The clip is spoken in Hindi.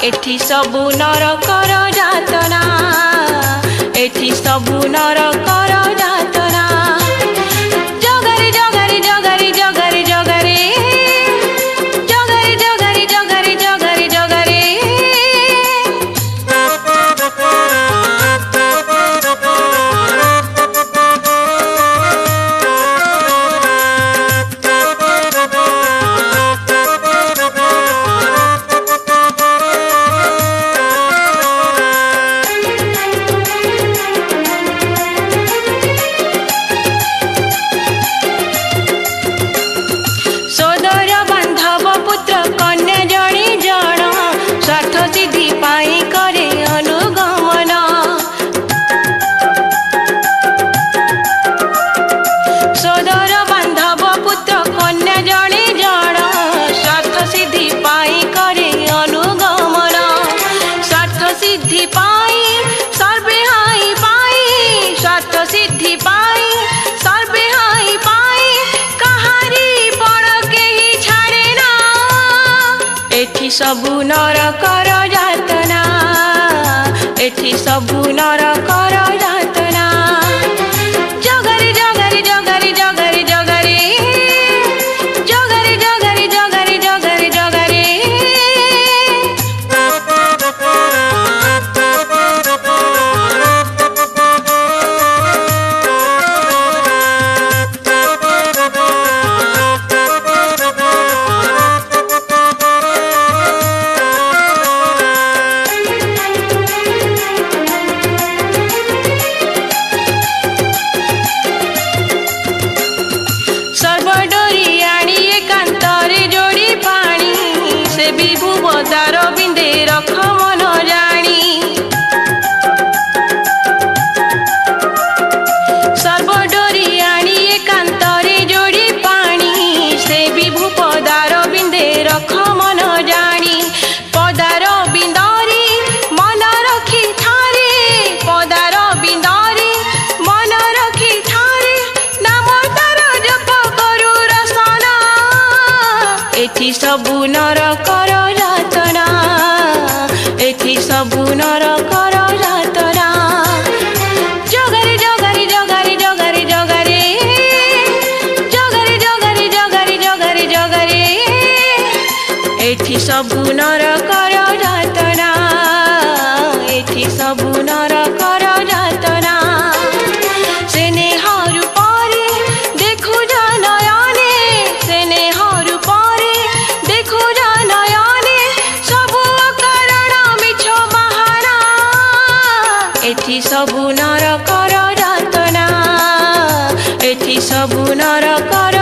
एठी सबु नरकर जातना एठी सबु नरकर जातना जगरे जगरे जगरे जगरे जगरे जगरे जगरे जगरे जगरे जगरे सबु नरकर जातना एठी सबु नरकर जातना जगरे जगरे जगरे जगरे जगरे जगरे जगरे जगरे जगरे जगरे दार बिंदे रख मन जानी सर्वडोरी आनी एकांतरे जोड़ी पानी से विभु पदार बिंदे रख मन जानी पदार बिंदरी मन रखी थारे पदार बिंदरी मन रखी थारे नाम तार जप करू रसना एठी सबु नरकर एठी सबु नरकर जातना जगरे जगरे जगरे जगरे जगरे जगरे जगरे जगरे जगरे जगरे एठी सबु नरकर जातना एठी सबु नरकर जातना सेने हरू परे देखु जा नयने सेने हरू परे देखु जा नयने सबु एठी सबु नरकर जातना एठी सबु नरकर